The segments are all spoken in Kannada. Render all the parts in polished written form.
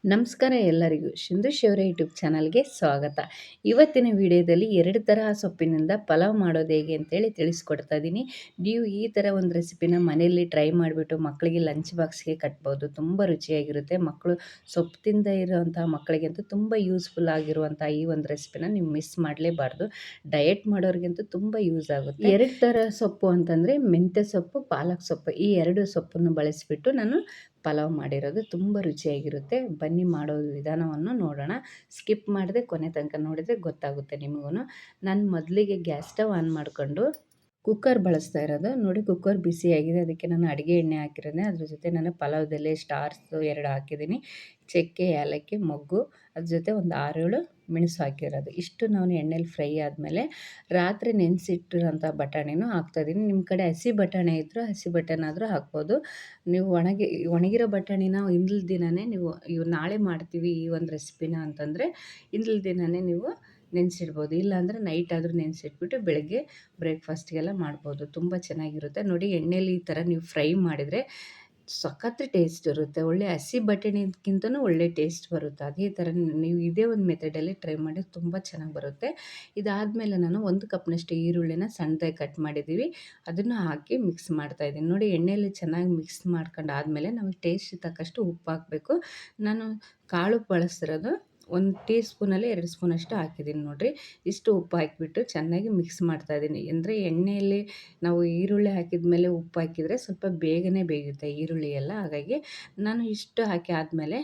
ನಮಸ್ಕಾರ ಎಲ್ಲರಿಗೂ. ಶಿಂದು ಶಿವರ ಯೂಟ್ಯೂಬ್ ಚಾನಲ್ಗೆ ಸ್ವಾಗತ. ಇವತ್ತಿನ ವಿಡಿಯೋದಲ್ಲಿ 2 ತರಹ ಸೊಪ್ಪಿನಿಂದ ಪಲಾವ್ ಮಾಡೋದು ಹೇಗೆ ಅಂತೇಳಿ ತಿಳಿಸ್ಕೊಡ್ತಾ ಇದ್ದೀನಿ. ನೀವು ಈ ಥರ ಒಂದು ರೆಸಿಪಿನ ಮನೆಯಲ್ಲಿ ಟ್ರೈ ಮಾಡಿಬಿಟ್ಟು ಮಕ್ಕಳಿಗೆ ಲಂಚ್ ಬಾಕ್ಸ್ಗೆ ಕಟ್ಬೋದು. ತುಂಬ ರುಚಿಯಾಗಿರುತ್ತೆ. ಮಕ್ಕಳು ಸೊಪ್ಪು ತಿಂದೇ ಇರೋವಂಥ ಮಕ್ಕಳಿಗಂತೂ ತುಂಬ ಯೂಸ್ಫುಲ್ ಆಗಿರುವಂಥ ಈ ಒಂದು ರೆಸಿಪಿನ ನೀವು ಮಿಸ್ ಮಾಡಲೇಬಾರ್ದು. ಡಯಟ್ ಮಾಡೋರಿಗಂತೂ ತುಂಬ ಯೂಸ್ ಆಗುತ್ತೆ. 2 ಥರ ಸೊಪ್ಪು ಅಂತಂದರೆ ಮೆಂತ್ಯ ಸೊಪ್ಪು, ಪಾಲಕ್ ಸೊಪ್ಪು, ಈ 2 ಸೊಪ್ಪನ್ನು ಬಳಸಿಬಿಟ್ಟು ನಾನು ಪಲಾವ್ ಮಾಡಿರೋದು. ತುಂಬ ರುಚಿಯಾಗಿರುತ್ತೆ. ಬನ್ನಿ ಮಾಡೋ ವಿಧಾನವನ್ನು ನೋಡೋಣ. ಸ್ಕಿಪ್ ಮಾಡದೆ ಕೊನೆ ತನಕ ನೋಡಿದರೆ ಗೊತ್ತಾಗುತ್ತೆ ನಿಮಗೂ. ನಾನು ಮೊದಲಿಗೆ ಗ್ಯಾಸ್ ಸ್ಟವ್ ಆನ್ ಮಾಡಿಕೊಂಡು ಕುಕ್ಕರ್ ಬಳಸ್ತಾ ಇರೋದು. ನೋಡಿ, ಕುಕ್ಕರ್ ಬಿಸಿಯಾಗಿದೆ. ಅದಕ್ಕೆ ನಾನು ಅಡುಗೆ ಎಣ್ಣೆ ಹಾಕಿರೋದೆ. ಅದ್ರ ಜೊತೆ ನಾನು ಪಲಾವ್ದಲ್ಲೇ ಸ್ಟಾರ್ಸು 2 ಹಾಕಿದ್ದೀನಿ. ಚಕ್ಕೆ, ಏಲಕ್ಕಿ, ಮೊಗ್ಗು, ಅದ್ರ ಜೊತೆ ಒಂದು 6-7 ಮೆಣಸು ಹಾಕಿರೋದು. ಇಷ್ಟು ನಾನು ಎಣ್ಣೆಲಿ ಫ್ರೈ ಆದಮೇಲೆ ರಾತ್ರಿ ನೆನೆಸಿಟ್ಟಿರೋಂಥ ಬಟಾಣಿನೂ ಹಾಕ್ತಾಯಿದ್ದೀನಿ. ನಿಮ್ಮ ಕಡೆ ಹಸಿ ಬಟಾಣಿ ಇದ್ದರೂ ಹಸಿ ಬಟಾಣಿ ಆದರೂ ಹಾಕ್ಬೋದು. ನೀವು ಒಣಗಿರೋ ಬಟಾಣಿನ ಹಿಂದಿನ ದಿನವೇ ನೀವು ನಾಳೆ ಮಾಡ್ತೀವಿ ಈ ಒಂದು ರೆಸಿಪಿನ ಅಂತಂದರೆ ಹಿಂದಿನ ದಿನವೇ ನೀವು ನೆನೆಸಿಡ್ಬೋದು. ಇಲ್ಲಾಂದರೆ ನೈಟ್ ಆದರೂ ನೆನೆಸಿಟ್ಬಿಟ್ಟು ಬೆಳಗ್ಗೆ ಬ್ರೇಕ್ಫಾಸ್ಟ್ಗೆಲ್ಲ ಮಾಡ್ಬೋದು. ತುಂಬ ಚೆನ್ನಾಗಿರುತ್ತೆ. ನೋಡಿ, ಎಣ್ಣೆಲಿ ಈ ಥರ ನೀವು ಫ್ರೈ ಮಾಡಿದರೆ ಸಖತ್ ಟೇಸ್ಟ್ ಇರುತ್ತೆ. ಒಳ್ಳೆ ಹಸಿ ಬಟಾಣಿಗಿಂತನೂ ಒಳ್ಳೆ ಟೇಸ್ಟ್ ಬರುತ್ತೆ. ಅದೇ ಥರ ನೀವು ಇದೇ ಒಂದು ಮೆಥಡಲ್ಲಿ ಟ್ರೈ ಮಾಡಿ, ತುಂಬ ಚೆನ್ನಾಗಿ ಬರುತ್ತೆ. ಇದಾದಮೇಲೆ ನಾನು 1 ಕಪ್ನಷ್ಟು ಈರುಳ್ಳಿನ ಸಣ್ಣದಾಗಿ ಕಟ್ ಮಾಡಿದ್ದೀವಿ, ಅದನ್ನು ಹಾಕಿ ಮಿಕ್ಸ್ ಮಾಡ್ತಾಯಿದ್ದೀನಿ. ನೋಡಿ, ಎಣ್ಣೆಯಲ್ಲಿ ಚೆನ್ನಾಗಿ ಮಿಕ್ಸ್ ಮಾಡ್ಕೊಂಡು ಆದಮೇಲೆ ನಮಗೆ ಟೇಸ್ಟ್ ತಕ್ಕಷ್ಟು ಉಪ್ಪು ಹಾಕಬೇಕು. ನಾನು ಕಾಳು ಬಳಸ್ತಿರೋದು 1 ಟೀ ಸ್ಪೂನಲ್ಲಿ 2 ಸ್ಪೂನಷ್ಟು ಹಾಕಿದ್ದೀನಿ. ನೋಡಿರಿ, ಇಷ್ಟು ಉಪ್ಪು ಹಾಕಿಬಿಟ್ಟು ಚೆನ್ನಾಗಿ ಮಿಕ್ಸ್ ಮಾಡ್ತಾಯಿದ್ದೀನಿ. ಅಂದರೆ ಎಣ್ಣೆಯಲ್ಲಿ ನಾವು ಈರುಳ್ಳಿ ಹಾಕಿದ ಮೇಲೆ ಉಪ್ಪು ಹಾಕಿದರೆ ಸ್ವಲ್ಪ ಬೇಗನೆ ಬೇಯುತ್ತೆ ಈರುಳ್ಳಿ ಎಲ್ಲ. ಹಾಗಾಗಿ ನಾನು ಇಷ್ಟು ಹಾಕಿ ಆದಮೇಲೆ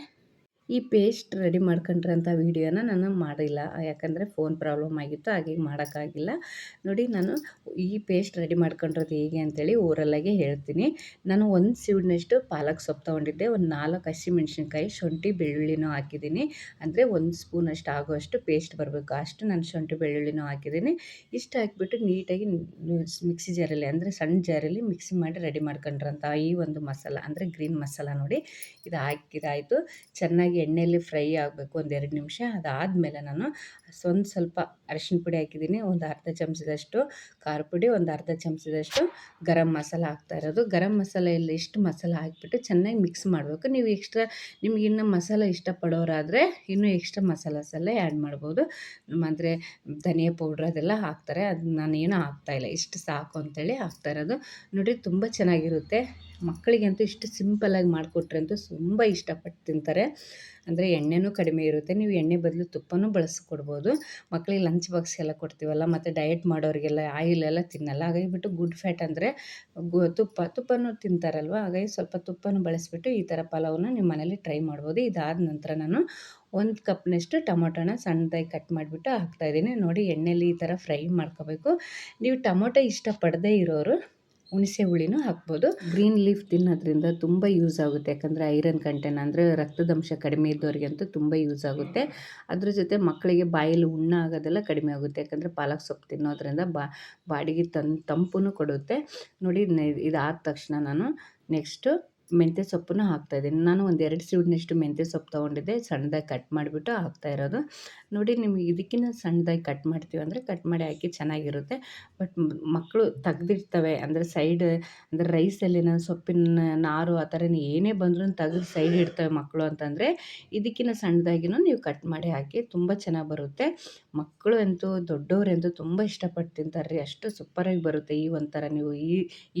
ಈ ಪೇಸ್ಟ್ ರೆಡಿ ಮಾಡ್ಕೊಂಡ್ರಂಥ ವೀಡಿಯೋನ ನಾನು ಮಾಡಿಲ್ಲ, ಯಾಕಂದರೆ ಫೋನ್ ಪ್ರಾಬ್ಲಮ್ ಆಗಿತ್ತು, ಹಾಗಾಗಿ ಮಾಡೋಕ್ಕಾಗಿಲ್ಲ. ನೋಡಿ, ನಾನು ಈ ಪೇಸ್ಟ್ ರೆಡಿ ಮಾಡ್ಕೊಂಡಿರೋದು ಹೇಗೆ ಅಂತೇಳಿ ಓರಲ್ಲಾಗೆ ಹೇಳ್ತೀನಿ. ನಾನು 1 ಸೀಡ್ನಷ್ಟು ಪಾಲಕ್ ಸೊಪ್ಪು ತೊಗೊಂಡಿದ್ದೆ, ಒಂದು 4 ಹಸಿಮೆಣ್ಸಿನ್ಕಾಯಿ, ಶುಂಠಿ ಬೆಳ್ಳುಳ್ಳಿನೂ ಹಾಕಿದ್ದೀನಿ. ಅಂದರೆ 1 ಸ್ಪೂನಷ್ಟು ಆಗುವಷ್ಟು ಪೇಸ್ಟ್ ಬರಬೇಕು, ಅಷ್ಟು ನಾನು ಶುಂಠಿ ಬೆಳ್ಳುಳ್ಳಿನೂ ಹಾಕಿದ್ದೀನಿ. ಇಷ್ಟು ಹಾಕಿಬಿಟ್ಟು ನೀಟಾಗಿ ಮಿಕ್ಸಿ ಜಾರಲ್ಲಿ, ಅಂದರೆ ಸಣ್ಣ ಜಾರಲ್ಲಿ ಮಿಕ್ಸಿ ಮಾಡಿ ರೆಡಿ ಮಾಡ್ಕೊಂಡ್ರಂಥ ಈ ಒಂದು ಮಸಾಲ, ಅಂದರೆ ಗ್ರೀನ್ ಮಸಾಲ. ನೋಡಿ, ಇದು ಹಾಕಿದಾಯಿತು. ಚೆನ್ನಾಗಿ ಎಣ್ಣೆಯಲ್ಲಿ ಫ್ರೈ ಆಗಬೇಕು 1-2 ನಿಮಿಷ. ಅದಾದಮೇಲೆ ನಾನು ಸ್ವಲ್ಪ ಅರಿಶಿನ ಪುಡಿ ಹಾಕಿದ್ದೀನಿ, ಒಂದು ಅರ್ಧ ಚಮಚದಷ್ಟು ಖಾರ ಪುಡಿ, ಒಂದು ಅರ್ಧ ಚಮಚದಷ್ಟು ಗರಂ ಮಸಾಲ ಹಾಕ್ತಾ ಇರೋದು. ಗರಂ ಮಸಾಲೆಯಲ್ಲಿ ಇಷ್ಟು ಮಸಾಲ ಹಾಕಿಬಿಟ್ಟು ಚೆನ್ನಾಗಿ ಮಿಕ್ಸ್ ಮಾಡಬೇಕು. ನೀವು ನಿಮ್ಗೆ ಇನ್ನೂ ಮಸಾಲ ಇಷ್ಟಪಡೋರಾದರೆ ಇನ್ನೂ ಎಕ್ಸ್ಟ್ರಾ ಮಸಾಲಾಸೆಲ್ಲ ಆ್ಯಡ್ ಮಾಡ್ಬೋದು. ಅಂದರೆ ಧನಿಯಾ ಪೌಡ್ರ್ ಅದೆಲ್ಲ ಹಾಕ್ತಾರೆ, ಅದು ನಾನೇನು ಹಾಕ್ತಾಯಿಲ್ಲ, ಇಷ್ಟು ಸಾಕು ಅಂತೇಳಿ ಹಾಕ್ತಾ ಇರೋದು. ನೋಡಿ, ತುಂಬ ಚೆನ್ನಾಗಿರುತ್ತೆ. ಮಕ್ಕಳಿಗಂತೂ ಇಷ್ಟು ಸಿಂಪಲ್ಲಾಗಿ ಮಾಡಿಕೊಟ್ರೆ ಅಂತೂ ತುಂಬ ಇಷ್ಟಪಟ್ಟು ತಿಂತಾರೆ. ಅಂದರೆ ಎಣ್ಣೆನೂ ಕಡಿಮೆ ಇರುತ್ತೆ. ನೀವು ಎಣ್ಣೆ ಬದಲು ತುಪ್ಪನೂ ಬಳಸ್ಕೊಡ್ಬೋದು. ಮಕ್ಕಳಿಗೆ ಲಂಚ್ ಬಾಕ್ಸ್ಗೆಲ್ಲ ಕೊಡ್ತೀವಲ್ಲ, ಮತ್ತು ಡಯಟ್ ಮಾಡೋರಿಗೆಲ್ಲ ಆಯಿಲೆಲ್ಲ ತಿನ್ನಲ್ಲ, ಹಾಗಾಗಿಬಿಟ್ಟು ಗುಡ್ ಫ್ಯಾಟ್ ಅಂದರೆ ತುಪ್ಪನೂ ತಿಂತಾರಲ್ವ, ಹಾಗಾಗಿ ಸ್ವಲ್ಪ ತುಪ್ಪನೂ ಬಳಸಿಬಿಟ್ಟು ಈ ಥರ ಪಲಾವನ್ನ ನಿಮ್ಮ ಮನೇಲಿ ಟ್ರೈ ಮಾಡ್ಬೋದು. ಇದಾದ ನಂತರ ನಾನು 1 ಕಪ್ನಷ್ಟು ಟೊಮೊಟೊನ ಸಣ್ಣದಾಗಿ ಕಟ್ ಮಾಡಿಬಿಟ್ಟು ಹಾಕ್ತಾಯಿದ್ದೀನಿ. ನೋಡಿ, ಎಣ್ಣೆಲಿ ಈ ಥರ ಫ್ರೈ ಮಾಡ್ಕೋಬೇಕು. ನೀವು ಟೊಮೊಟೊ ಇಷ್ಟಪಡದೇ ಇರೋರು ಹುಣಸೆ ಹುಳಿನೂ ಹಾಕ್ಬೋದು. ಗ್ರೀನ್ ಲೀಫ್ ತಿನ್ನೋದ್ರಿಂದ ತುಂಬ ಯೂಸ್ ಆಗುತ್ತೆ, ಯಾಕಂದರೆ ಐರನ್ ಕಂಟೆಂಟ್, ಅಂದರೆ ರಕ್ತದಂಶ ಕಡಿಮೆ ಇದ್ದವರಿಗಂತೂ ತುಂಬ ಯೂಸ್ ಆಗುತ್ತೆ. ಅದ್ರ ಜೊತೆ ಮಕ್ಕಳಿಗೆ ಬಾಯಲ್ಲಿ ಹುಣ್ಣ ಆಗೋದೆಲ್ಲ ಕಡಿಮೆ ಆಗುತ್ತೆ, ಯಾಕಂದರೆ ಪಾಲಕ್ ಸೊಪ್ಪು ತಿನ್ನೋದ್ರಿಂದ ಬಾಡಿಗೆ ತಂಪು ಕೊಡುತ್ತೆ. ನೋಡಿ, ಇದಾದ ತಕ್ಷಣ ನಾನು ನೆಕ್ಸ್ಟು ಮೆಂತ್ಯ ಸೊಪ್ಪನ್ನು ಹಾಕ್ತಾಯಿದ್ದೀನಿ. ನಾನು ಒಂದು 2 ಸೀಡ್ನಷ್ಟು ಮೆಂತ್ಯ ಸೊಪ್ಪು ತೊಗೊಂಡಿದ್ದೆ, ಸಣ್ಣದಾಗಿ ಕಟ್ ಮಾಡಿಬಿಟ್ಟು ಹಾಕ್ತಾಯಿರೋದು. ನೋಡಿ, ನಿಮಗೆ ಇದಕ್ಕಿಂತ ಸಣ್ಣದಾಗಿ ಕಟ್ ಮಾಡ್ತೀವಿ ಅಂದರೆ ಕಟ್ ಮಾಡಿ ಹಾಕಿ, ಚೆನ್ನಾಗಿರುತ್ತೆ. ಬಟ್ ಮಕ್ಕಳು ತೆಗ್ದಿರ್ತವೆ, ಅಂದರೆ ಸೈಡ್, ಅಂದರೆ ರೈಸಲ್ಲಿನ ಸೊಪ್ಪಿನ ನಾರು ಆ ಥರ ಏನೇ ಬಂದರೂ ತೆಗೆದು ಸೈಡ್ ಇಡ್ತವೆ ಮಕ್ಕಳು ಅಂತಂದರೆ ಇದಕ್ಕಿಂತ ಸಣ್ಣದಾಗಿನೂ ನೀವು ಕಟ್ ಮಾಡಿ ಹಾಕಿ, ತುಂಬ ಚೆನ್ನಾಗಿ ಬರುತ್ತೆ. ಮಕ್ಕಳು ಅಂತೂ ದೊಡ್ಡವರಂತೂ ತುಂಬ ಇಷ್ಟಪಟ್ಟು ತಿಂತಾರೆ ರೀ, ಅಷ್ಟು ಸೂಪರಾಗಿ ಬರುತ್ತೆ. ಈ ಒಂಥರ ನೀವು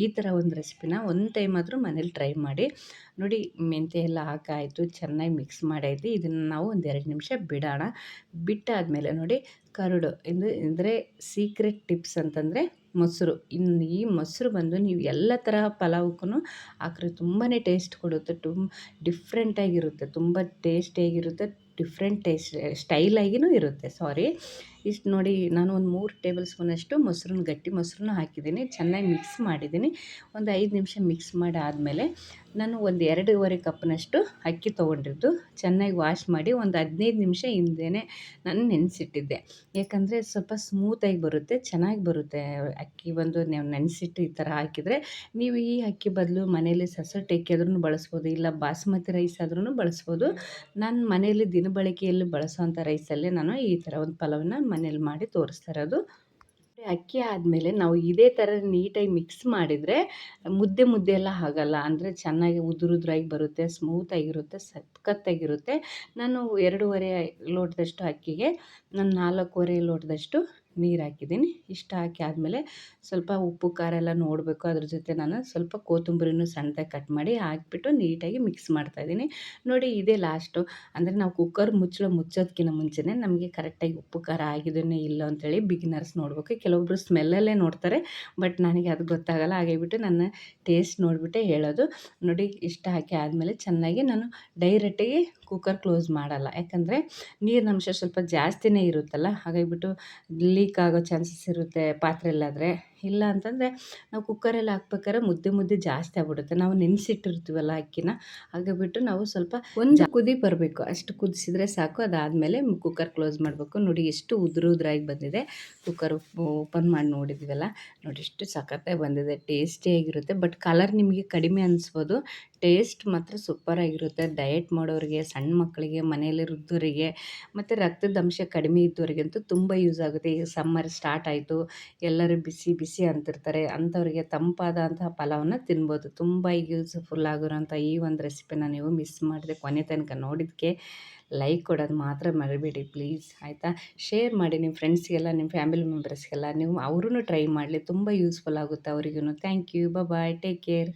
ಈ ಥರ ಒಂದು ರೆಸಿಪಿನ ಒಂದು ಟೈಮ್ ಆದರೂ ಮನೇಲಿ ಟ್ರೈ ಮಾಡಿ. ನೋಡಿ, ಮೆಂತ್ಯ ಎಲ್ಲ ಹಾಕಾಯಿತು, ಚೆನ್ನಾಗಿ ಮಿಕ್ಸ್ ಮಾಡೈತಿ. ಇದನ್ನು ನಾವು 1-2 ನಿಮಿಷ ಬಿಡೋಣ. ಬಿಟ್ಟಾದಮೇಲೆ ನೋಡಿ, ಕರಡು ಅಂದರೆ ಸೀಕ್ರೆಟ್ ಟಿಪ್ಸ್ ಅಂತಂದರೆ ಮೊಸರು. ಈ ಮೊಸರು ಬಂದು ನೀವು ಎಲ್ಲ ತರಹ ಪಲಾವ್ಗೂ ಹಾಕ್ರೆ ತುಂಬಾ ಟೇಸ್ಟ್ ಕೊಡುತ್ತೆ. ಡಿಫ್ರೆಂಟಾಗಿರುತ್ತೆ, ತುಂಬ ಟೇಸ್ಟಿಯಾಗಿರುತ್ತೆ, ಡಿಫ್ರೆಂಟ್ ಸ್ಟೈಲಾಗಿಯೂ ಇರುತ್ತೆ. ಇಷ್ಟು ನೋಡಿ, ನಾನು ಒಂದು 3 ಟೇಬಲ್ ಸ್ಪೂನಷ್ಟು ಗಟ್ಟಿ ಮೊಸರನ್ನ ಹಾಕಿದ್ದೀನಿ, ಚೆನ್ನಾಗಿ ಮಿಕ್ಸ್ ಮಾಡಿದ್ದೀನಿ. ಒಂದು 5 ನಿಮಿಷ ಮಿಕ್ಸ್ ಮಾಡಿ ಆದಮೇಲೆ ನಾನು ಒಂದು 2.5 ಕಪ್ನಷ್ಟು ಅಕ್ಕಿ ತೊಗೊಂಡಿದ್ದು ಚೆನ್ನಾಗಿ ವಾಶ್ ಮಾಡಿ ಒಂದು 15 ನಿಮಿಷ ಹಿಂದೆಯೇ ನಾನು ನೆನೆಸಿಟ್ಟಿದ್ದೆ. ಯಾಕಂದರೆ ಸ್ವಲ್ಪ ಸ್ಮೂತಾಗಿ ಬರುತ್ತೆ, ಚೆನ್ನಾಗಿ ಬರುತ್ತೆ ಅಕ್ಕಿ ಬಂದು. ನೀವು ನೆನೆಸಿಟ್ಟು ಈ ಥರ ಹಾಕಿದರೆ, ನೀವು ಈ ಅಕ್ಕಿ ಬದಲು ಮನೇಲಿ ಸಸಟೆ ಅಕ್ಕಿ ಆದ್ರೂ ಬಳಸ್ಬೋದು, ಇಲ್ಲ ಬಾಸುಮತಿ ರೈಸ್ ಆದ್ರೂ ಬಳಸ್ಬೋದು. ನಾನು ಮನೆಯಲ್ಲಿ ದಿನಬಳಕೆಯಲ್ಲಿ ಬಳಸೋವಂಥ ರೈಸಲ್ಲೇ ನಾನು ಈ ಥರ ಒಂದು ಪಲಾವನ್ನ ಮನೇಲಿ ಮಾಡಿ ತೋರಿಸ್ತಾ ಇರೋದು. ಅಕ್ಕಿ ಆದಮೇಲೆ ನಾವು ಇದೇ ಥರ ನೀಟಾಗಿ ಮಿಕ್ಸ್ ಮಾಡಿದರೆ ಮುದ್ದೆ ಮುದ್ದೆ ಎಲ್ಲ ಆಗಲ್ಲ. ಅಂದರೆ ಚೆನ್ನಾಗಿ ಉದುರಾಗಿ ಬರುತ್ತೆ, ಸ್ಮೂತಾಗಿರುತ್ತೆ, ಸಖತ್ತಾಗಿರುತ್ತೆ. ನಾನು 2.5 ಲೋಟದಷ್ಟು ಅಕ್ಕಿಗೆ ನಾನು 4.25 ಲೋಟದಷ್ಟು ನೀರು ಹಾಕಿದ್ದೀನಿ. ಇಷ್ಟು ಹಾಕಿ ಆದಮೇಲೆ ಸ್ವಲ್ಪ ಉಪ್ಪು ಖಾರ ಎಲ್ಲ ನೋಡಬೇಕು. ಅದ್ರ ಜೊತೆ ನಾನು ಸ್ವಲ್ಪ ಕೊತ್ತಂಬರಿನೂ ಸಣ್ಣದಾಗಿ ಕಟ್ ಮಾಡಿ ಹಾಕ್ಬಿಟ್ಟು ನೀಟಾಗಿ ಮಿಕ್ಸ್ ಮಾಡ್ತಾಯಿದ್ದೀನಿ. ನೋಡಿ ಇದೇ ಲಾಸ್ಟು. ಅಂದರೆ ನಾವು ಕುಕ್ಕರ್ ಮುಚ್ಚೋದಕ್ಕಿಂತ ಮುಂಚೆನೇ ನಮಗೆ ಕರೆಕ್ಟಾಗಿ ಉಪ್ಪು ಖಾರ ಆಗಿದೆಯೋ ಇಲ್ಲೋ ಅಂಥೇಳಿ ಬಿಗಿನರ್ಸ್ ನೋಡಬೇಕು. ಕೆಲವೊಬ್ಬರು ಸ್ಮೆಲ್ಲಲ್ಲೇ ನೋಡ್ತಾರೆ, ಬಟ್ ನನಗೆ ಅದು ಗೊತ್ತಾಗಲ್ಲ. ಹಾಗಾಗಿಬಿಟ್ಟು ನನ್ನ ಟೇಸ್ಟ್ ನೋಡಿಬಿಟ್ಟೇ ಹೇಳೋದು. ನೋಡಿ ಇಷ್ಟು ಹಾಕಿ ಆದಮೇಲೆ ಚೆನ್ನಾಗಿ ನಾನು ಡೈರೆಕ್ಟಾಗಿ ಕುಕ್ಕರ್ ಕ್ಲೋಸ್ ಮಾಡಲ್ಲ. ಯಾಕಂದರೆ ನೀರಿನಂಶ ಸ್ವಲ್ಪ ಜಾಸ್ತಿನೇ ಇರುತ್ತಲ್ಲ, ಹಾಗಾಗಿಬಿಟ್ಟು ಲೀಕ್ ಆಗೋ ಚಾನ್ಸಸ್ ಇರುತ್ತೆ ಪಾತ್ರೆಯಲ್ಲಾದರೆ. ಇಲ್ಲ ಅಂತಂದರೆ ನಾವು ಕುಕ್ಕರಲ್ಲಿ ಹಾಕ್ಬೇಕಾದ್ರೆ ಮುದ್ದೆ ಜಾಸ್ತಿ ಆಗ್ಬಿಡುತ್ತೆ. ನಾವು ನೆನೆಸಿಟ್ಟಿರ್ತೀವಲ್ಲ ಅಕ್ಕಿನ, ಹಾಗಾಗಿಬಿಟ್ಟು ನಾವು ಸ್ವಲ್ಪ ಒಂದು ಕುದಿ ಬರಬೇಕು, ಅಷ್ಟು ಕುದಿಸಿದ್ರೆ ಸಾಕು. ಅದಾದಮೇಲೆ ಕುಕ್ಕರ್ ಕ್ಲೋಸ್ ಮಾಡಬೇಕು. ನೋಡಿ ಎಷ್ಟು ಉದುರಾಗಿ ಬಂದಿದೆ. ಕುಕ್ಕರ್ ಓಪನ್ ಮಾಡಿ ನೋಡಿದ್ವಲ್ಲ, ನೋಡಿ ಎಷ್ಟು ಸಖತ್ತಾಗಿ ಬಂದಿದೆ, ಟೇಸ್ಟಿಯಾಗಿರುತ್ತೆ. ಬಟ್ ಕಲರ್ ನಿಮಗೆ ಕಡಿಮೆ ಅನಿಸ್ಬೋದು, ಟೇಸ್ಟ್ ಮಾತ್ರ ಸೂಪರಾಗಿರುತ್ತೆ. ಡಯಟ್ ಮಾಡೋರಿಗೆ, ಸಣ್ಣ ಮಕ್ಕಳಿಗೆ, ಮನೆಯಲ್ಲಿ ವೃದ್ಧರಿಗೆ ಮತ್ತು ರಕ್ತದ ಅಂಶ ಕಡಿಮೆ ಇದ್ದವರಿಗಂತೂ ತುಂಬ ಯೂಸ್ ಆಗುತ್ತೆ. ಈಗ ಸಮ್ಮರ್ ಸ್ಟಾರ್ಟ್ ಆಯಿತು, ಎಲ್ಲರೂ ಬಿಸಿ ಬಿಸಿ ಅಂತಿರ್ತಾರೆ, ಅಂಥವ್ರಿಗೆ ತಂಪಾದಂತಹ ಪಲಾವನ್ನ ತಿನ್ಬೋದು. ತುಂಬ ಯೂಸ್ಫುಲ್ ಆಗಿರೋಂಥ ಈ ಒಂದು ರೆಸಿಪಿನ ನೀವು ಮಿಸ್ ಮಾಡಿದೆ ಕೊನೆ ತನಕ ನೋಡಿದ್ದಕ್ಕೆ ಲೈಕ್ ಕೊಡೋದು ಮಾತ್ರ ಮರಿಬೇಡಿ ಪ್ಲೀಸ್, ಆಯಿತಾ? ಶೇರ್ ಮಾಡಿ ನಿಮ್ಮ ಫ್ರೆಂಡ್ಸ್ಗೆಲ್ಲ, ನಿಮ್ಮ ಫ್ಯಾಮಿಲಿ ಮೆಂಬರ್ಸ್ಗೆಲ್ಲ. ನೀವು ಅವರೂ ಟ್ರೈ ಮಾಡಲಿ, ತುಂಬ ಯೂಸ್ಫುಲ್ ಆಗುತ್ತೆ ಅವರಿಗೂ. Thank you, bye, take care.